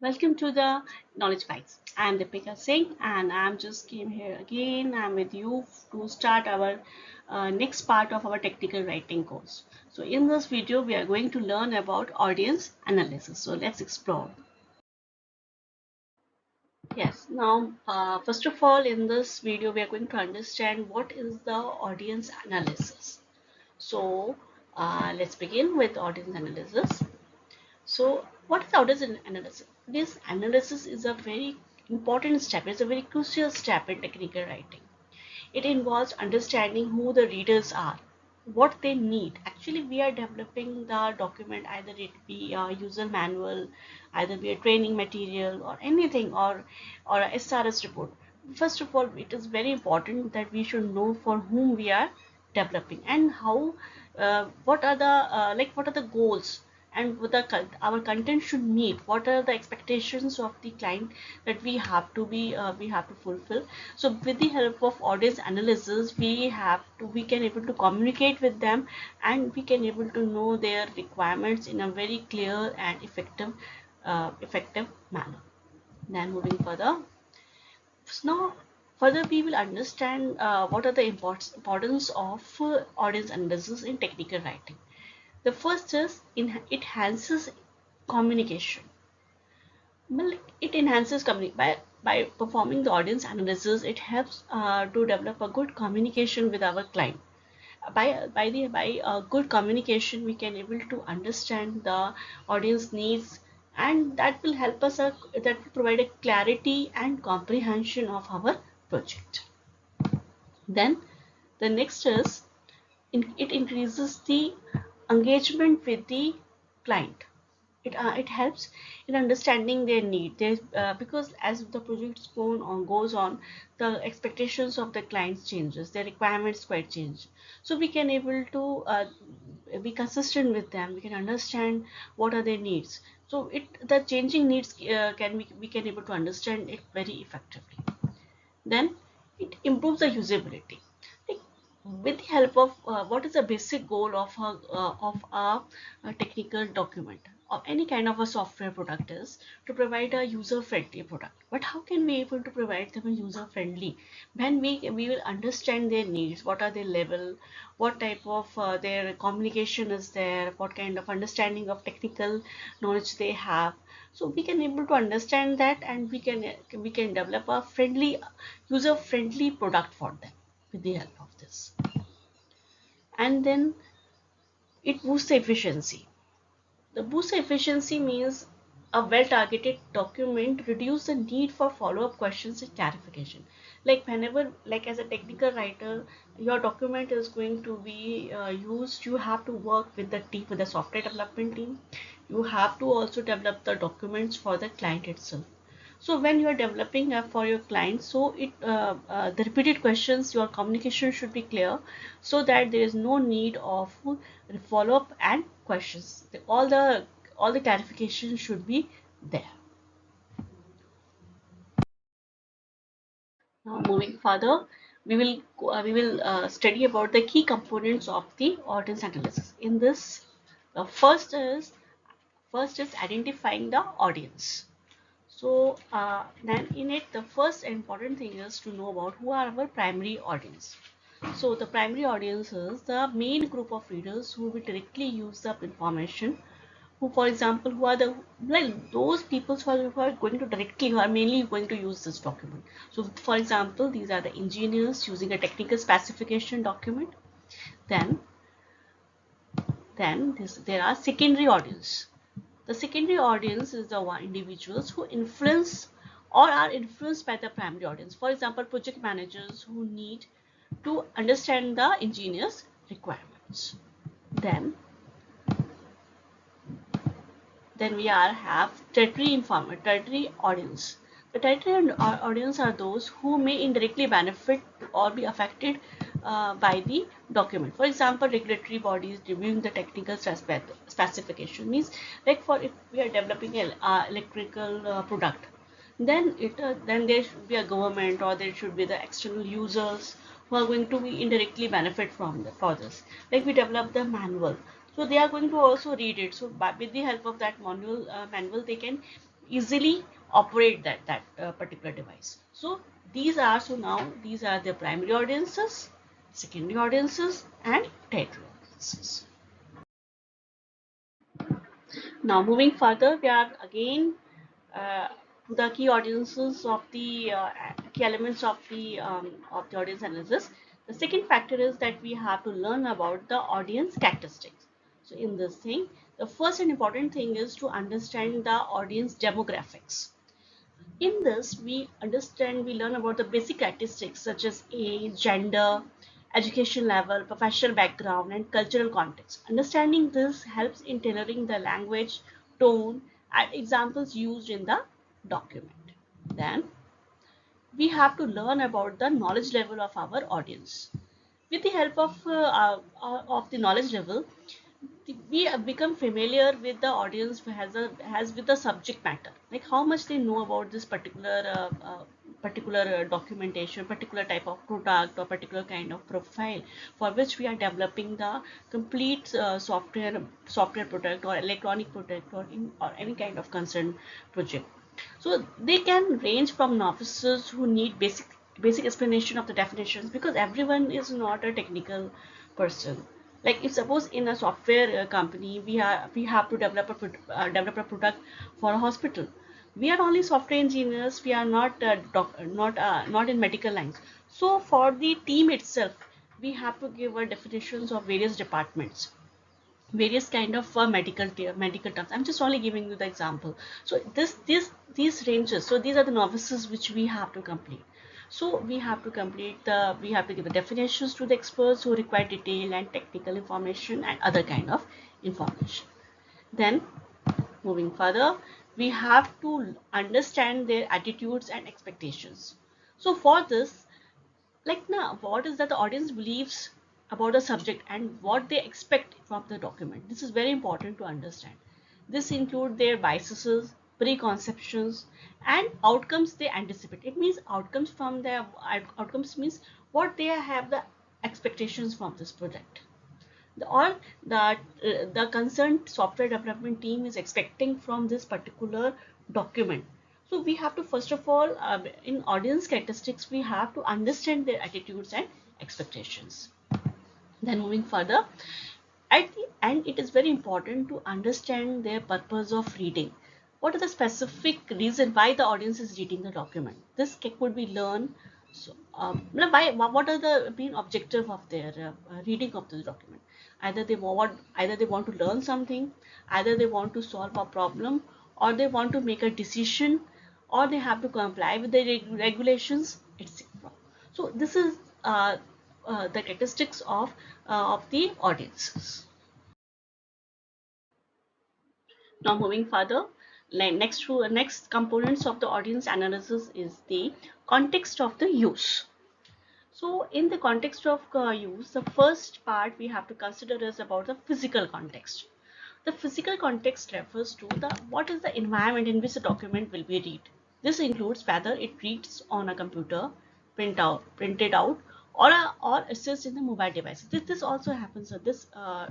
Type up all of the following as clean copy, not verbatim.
Welcome to the Knowledge Bites. I am Deepika Singh and I'm just came here again. I'm with you to start our next part of our technical writing course. So in this video, we are going to learn about audience analysis. So let's explore. Yes, now first of all in this video, we are going to understand what is the audience analysis. So let's begin with audience analysis. So, what is audience analysis? This analysis is a very important step, it's a very crucial step in technical writing. It involves understanding who the readers are, what they need. Actually, we are developing the document, either it be a user manual, either be a training material, or anything, or a SRS report. First of all, it is very important that we should know for whom we are developing and how, what are the what are the goals and what our content should meet, what are the expectations of the client that we have to fulfill. So with the help of audience analysis, we can able to communicate with them, and we can able to know their requirements in a very clear and effective manner. Then moving further, so now further we will understand what are the importance of audience analysis in technical writing. The first is it enhances communication. Well, it enhances communication by performing the audience analysis. It helps to develop a good communication with our client. By good communication, we can able to understand the audience needs, and that will help us. That will provide a clarity and comprehension of our project. Then the next is it increases the engagement with the client. It helps in understanding their need. Because as the project goes on, the expectations of the clients changes, their requirements quite change. So we can able to be consistent with them. We can understand what are their needs. So the changing needs we can able to understand it very effectively. Then it improves the usability. Like, with the help of what is the basic goal of a technical document or any kind of a software product is to provide a user friendly product. But how can we able to provide them a user friendly when we will understand their needs, what are their level, what type of their communication is there, what kind of understanding of technical knowledge they have. So we can able to understand that, and we can develop a friendly, user friendly product for them with the help of this. And then it boosts the efficiency. The boost efficiency means a well-targeted document reduce the need for follow-up questions and clarification. Like whenever, like as a technical writer, your document is going to be used, you have to work with the team, with the software development team. You have to also develop the documents for the client itself. So when you are developing for your client, so the repeated questions, your communication should be clear, so that there is no need of follow up and questions. All the clarification should be there. Now moving further, we will study about the key components of the audience analysis. In this, the first is identifying the audience. So then in it, the first important thing is to know about who are our primary audience. So the primary audience is the main group of readers who will directly use the information. Who, for example, who are the like those people who are going to directly, who are mainly going to use this document. So, for example, these are the engineers using a technical specification document. Then, there are secondary audience. The secondary audience is the one individuals who influence or are influenced by the primary audience. For example, project managers who need to understand the engineer's requirements. Then, then we have tertiary audience. The tertiary audience are those who may indirectly benefit or be affected by the document. For example, regulatory bodies reviewing the technical specification means, like for if we are developing an electrical product, then there should be a government, or there should be the external users who are going to be indirectly benefit for this. Like we develop the manual, so they are going to also read it. So with the help of that manual, they can easily operate that particular device. So these are the primary audiences, secondary audiences, and tertiary audiences. Now moving further, we are again uh, to the key audiences of the key elements of the audience analysis. The second factor is that we have to learn about the audience characteristics. So in this thing, the first and important thing is to understand the audience demographics. In this, we learn about the basic characteristics such as age, gender, education level, professional background, and cultural context. Understanding this helps in tailoring the language, tone, and examples used in the document. Then, we have to learn about the knowledge level of our audience. With the help of the knowledge level, we have become familiar with the audience has with the subject matter, like how much they know about this particular documentation, particular type of product, or particular kind of profile for which we are developing the complete software product or electronic product or any kind of concerned project. So they can range from novices who need basic explanation of the definitions, because everyone is not a technical person. Like if suppose in a software company we have to develop a product for a hospital. We are only software engineers. We are not in medical lines. So for the team itself, we have to give a definitions of various departments, various kind of medical terms. I'm just only giving you the example. So these ranges, so these are the novices which we have to complete. So we have to give the definitions to the experts who require detail and technical information and other kind of information. Then moving further, we have to understand their attitudes and expectations. So for this, like now what is that the audience believes about the subject and what they expect from the document. This is very important to understand. This include their biases, preconceptions, and outcomes they anticipate. It means outcomes from their outcomes means what they have the expectations from this project, or that the concerned software development team is expecting from this particular document. So we have to first of all, in audience characteristics, we have to understand their attitudes and expectations. Then moving further, at the end, it is very important to understand their purpose of reading. What is the specific reason why the audience is reading the document? This could be learned. So, what are the main objective of their reading of this document? Either they want to learn something, either they want to solve a problem, or they want to make a decision, or they have to comply with the regulations, etc. So this is the characteristics of the audiences. Now moving further, next components of the audience analysis is the context of the use. So in the context of use, the first part we have to consider is about the physical context. The physical context refers to the what is the environment in which the document will be read. This includes whether it reads on a computer, printed out, or accessed in the mobile device. This also happens. So this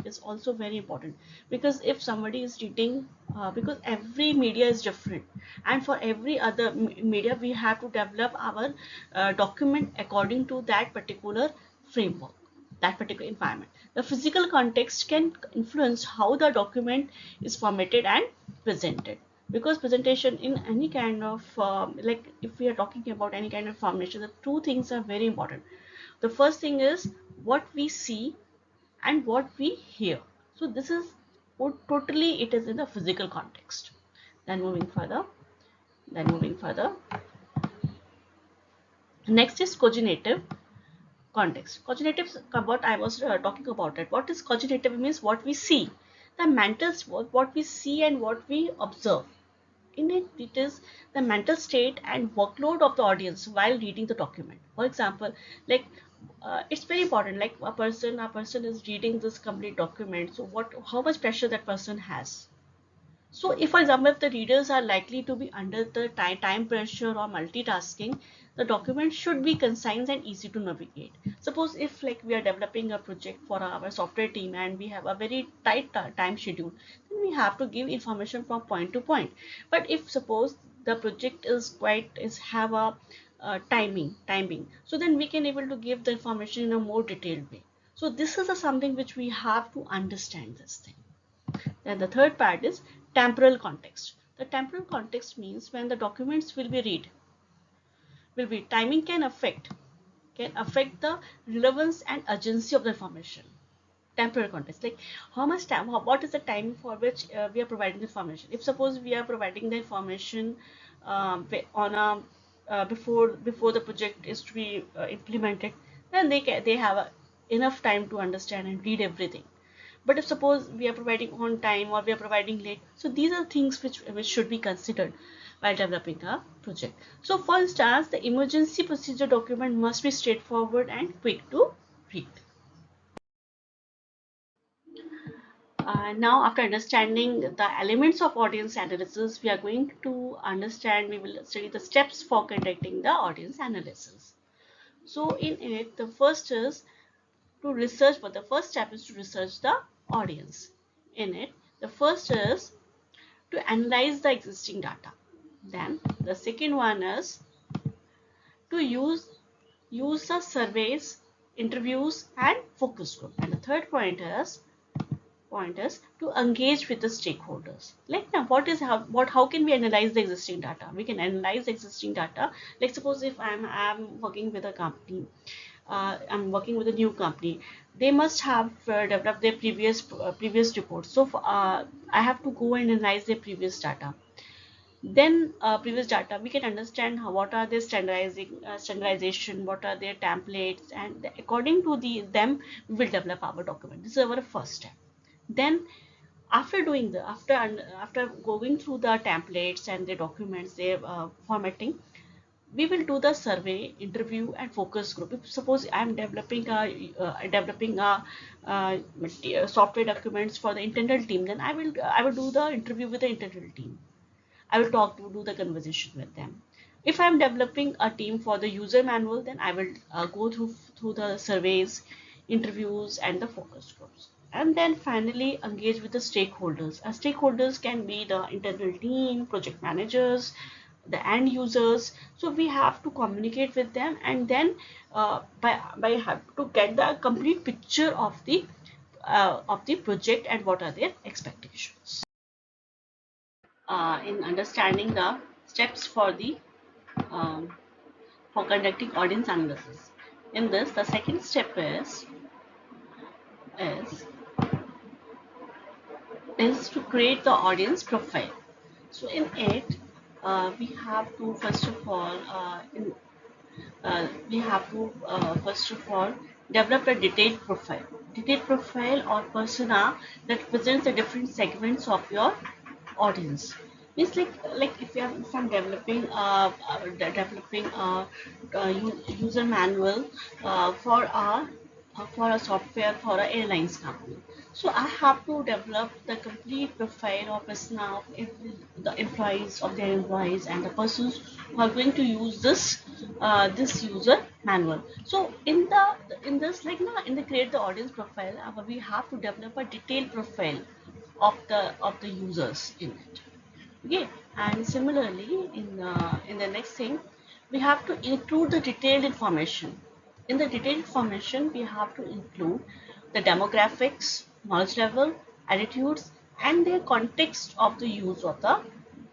is also very important, because if somebody is reading, because every media is different, and for every other media we have to develop our document according to that particular framework, that particular environment. The physical context can influence how the document is formatted and presented, because presentation in any kind of like if we are talking about any kind of formation, the two things are very important. The first thing is what we see and what we hear. So this is totally, it is in the physical context. Then moving further, then moving further next is cognitive context. Cognitive, what I was talking about it. What is cognitive means what we see, the mental, what we see and what we observe. In it, it is the mental state and workload of the audience while reading the document. For example, like it's very important. Like a person is reading this complete document. So how much pressure that person has. So if, for example, if the readers are likely to be under the time pressure or multitasking, the document should be concise and easy to navigate. Suppose if like we are developing a project for our software team and we have a very tight time schedule, we have to give information from point to point. But if suppose the project is have a timing, so then we can able to give the information in a more detailed way. So this is a something which we have to understand this thing. Then the third part is temporal context. The temporal context means when the documents will be timing can affect the relevance and urgency of the information. Temporal context, like how much time, what is the time for which we are providing the information. If suppose we are providing the information on a before the project is to be implemented, then they have enough time to understand and read everything. But if suppose we are providing on time or we are providing late, so these are things which should be considered while developing a project. So for instance, the emergency procedure document must be straightforward and quick to read. Now, after understanding the elements of audience analysis, we are going to we will study the steps for conducting the audience analysis. So in it, the first is to research, but the first step is to research the audience. In it, the first is to analyze the existing data. Then the second one is to use the surveys, interviews, and focus group. And the third point is to engage with the stakeholders. Like now, how can we analyze the existing data? We can analyze the existing data. Like suppose if I'm working with a company, I'm working with a new company. They must have developed their previous reports. So I have to go and analyze their previous data. Then previous data, we can understand what are their standardization, what are their templates, and according to them we will develop our document. This is our first step. Then after doing the after going through the templates and the documents, their formatting, we will do the survey, interview, and focus group. If suppose I am developing a software documents for the internal team, then I will do the interview with the internal team. I will do the conversation with them. If I'm developing a team for the user manual, then I will go through the surveys, interviews, and the focus groups. And then finally engage with the stakeholders. Stakeholders can be the internal team, project managers, the end users. So we have to communicate with them, and then by have to get the complete picture of the project and what are their expectations. In understanding the steps um, for conducting audience analysis. In this, the second step is is to create the audience profile. So in it, we have to first of all develop a detailed profile. Detailed profile or persona that represents the different segments of your audience. It's like if I'm developing user manual for a software for an airlines company. So I have to develop the complete profile or persona of the employees of their employees and the persons who are going to use this user manual. So in this like now in the create the audience profile, we have to develop a detailed profile of the users in it. Okay, and similarly in the next thing, we have to include the detailed information. In the detailed information, we have to include the demographics, knowledge level, attitudes, and their context of the use of the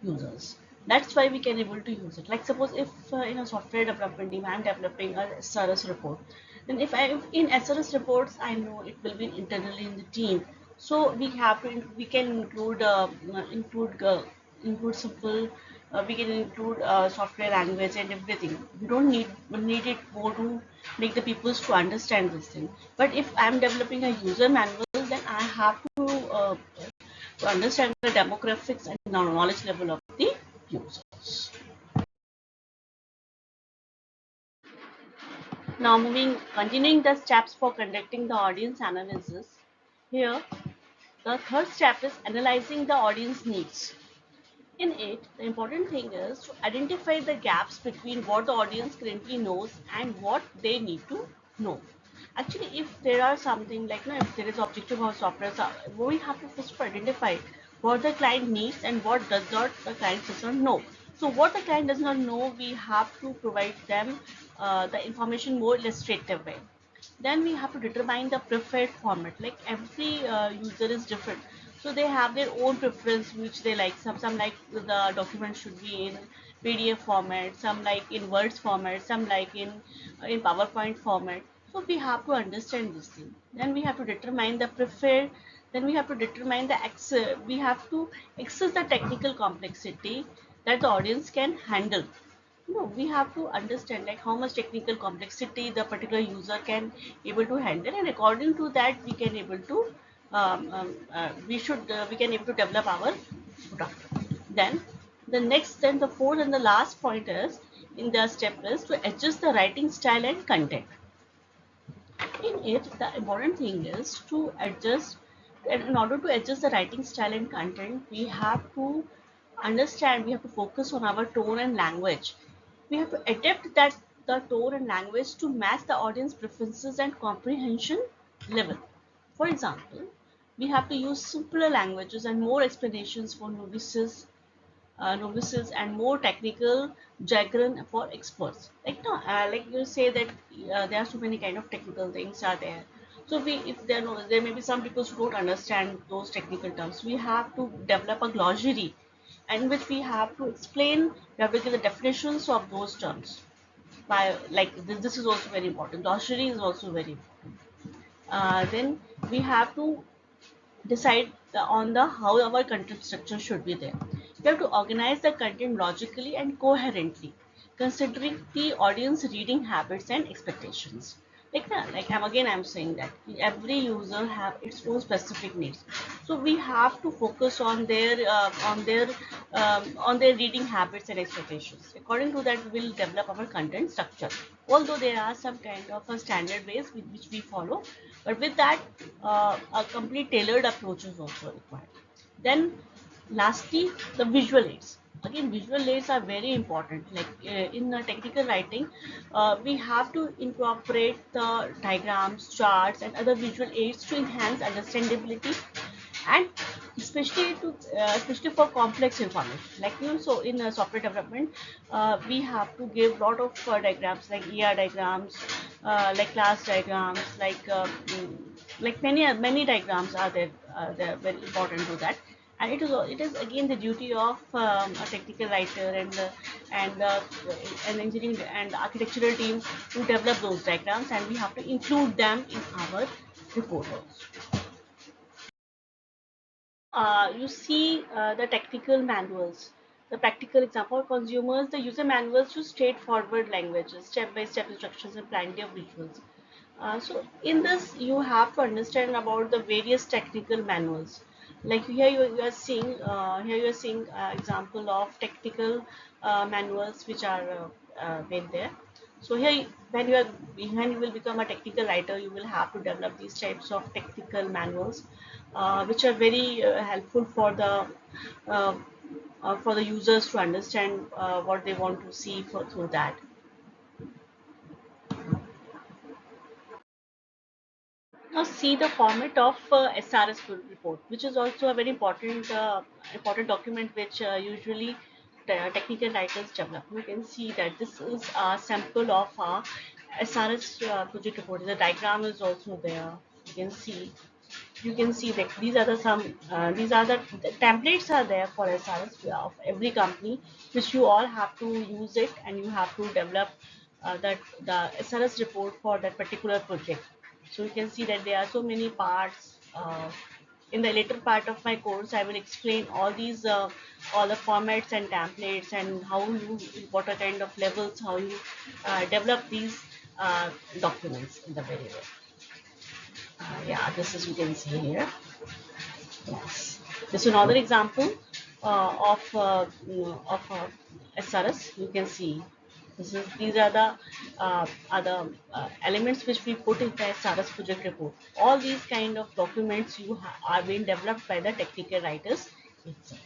users. That's why we can able to use it. Like suppose if in a software development team I'm developing a SRS report, then if in SRS reports I know it will be internally in the team, so we can include simple. We can include software language and everything. We don't need it more to make the peoples to understand this thing. But if I'm developing a user manual, then I have to understand the demographics and knowledge level of the users. Now continuing the steps for conducting the audience analysis. Here, the third step is analyzing the audience needs. In it, the important thing is to identify the gaps between what the audience currently knows and what they need to know. Actually, if there are something like no, if there is objective or software, we have to first identify what the client needs and what does not the client does not know. So what the client does not know, we have to provide them the information more illustrative way. Then we have to determine the preferred format. Like every user is different, so they have their own preference which they like. Some like the document should be in PDF format, some like in words format, some like in PowerPoint format. So we have to understand this thing. Then we have to determine the preferred. Then we have to determine the access. We have to access the technical complexity that the audience can handle. No, we have to understand like how much technical complexity the particular user can able to handle, and according to that we can able to we can able to develop our product. Then the fourth and the last point is in the step is to adjust the writing style and content. In it, the important thing is to adjust, and in order to adjust the writing style and content, we have to understand, we have to focus on our tone and language. We have to adapt that the tone and language to match the audience preferences and comprehension level. For example, we have to use simpler languages and more explanations for novices and more technical jargon for experts. Like no, like you say that there are so many kind of technical things are there. So we, if there no, there may be some people who don't understand those technical terms. We have to develop a glossary, in which we have to explain. We have to give the definitions of those terms. By like this is also very important. Glossary is also very important. Then we have to decide on the how our content structure should be there. We have to organize the content logically and coherently, considering the audience reading habits and expectations. Like I'm saying that every user have its own specific needs, so we have to focus on their reading habits and expectations. According to that, we will develop our content structure. Although there are some kind of a standard ways with which we follow, but with that, a complete tailored approach is also required. Then, lastly, the visual aids. Again, visual aids are very important. Like in technical writing, we have to incorporate the diagrams, charts, and other visual aids to enhance understandability, and especially for complex information. Like you know, so in software development, we have to give lot of diagrams like ER diagrams, like class diagrams, like many diagrams are there. They're very important to that. And it is again the duty of a technical writer and an engineering and architectural team to develop those diagrams, and we have to include them in our report also. You see the technical manuals. The practical example for consumers, the user manuals use straightforward languages, step-by-step instructions, and plenty of visuals. So in this, you have to understand about the various technical manuals. Like you are seeing example of technical manuals which are made there. So here, when you will become a technical writer, you will have to develop these types of technical manuals, which are very helpful uh, for the users to understand what they want to see through that. Now see the format of SRS report, which is also a very important document which usually the technical writers develop. You can see that this is a sample of a SRS project report. The diagram is also there. You can see you can see that these are the templates are there for SRS of every company, which you all have to use it, and you have to develop that the SRS report for that particular project. So you can see that there are so many parts. In the later part of my course, I will explain all the formats and templates, and how you, what are kind of levels, how you develop these documents in the very way. Yeah, this is, you can see here. Yes. This is another example of SRS. You can see these are the elements which we put in the SRS project report. All these kind of documents are being developed by the technical writers itself.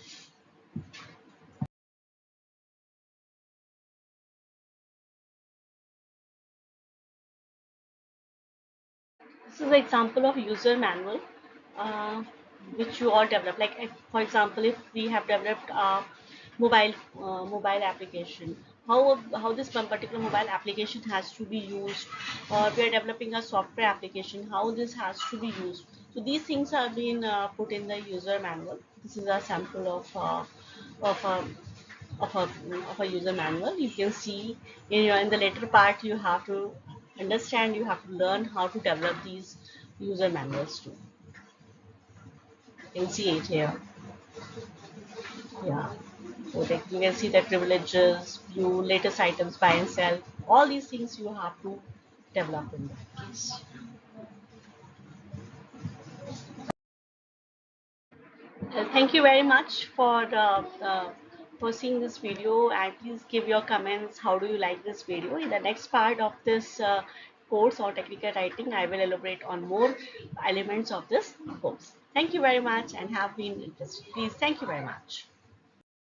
This is an example of user manual. Uh, which you all develop. Like if, for example, if we have developed a mobile application, how this one particular mobile application has to be used, or we are developing a software application, how this has to be used. So these things are being put in the user manual. This is a sample of a of a user manual. You can see in the later part you have to understand, you have to learn how to develop these user manuals too. You can see it here. Yeah. So like you can see the privileges, view latest items, buy and sell. All these things you have to develop in that case. Thank you very much for seeing this video, and please give your comments. How do you like this video? In the next part of this course or technical writing, I will elaborate on more elements of this course. Thank you very much and have been interested. Please, thank you very much.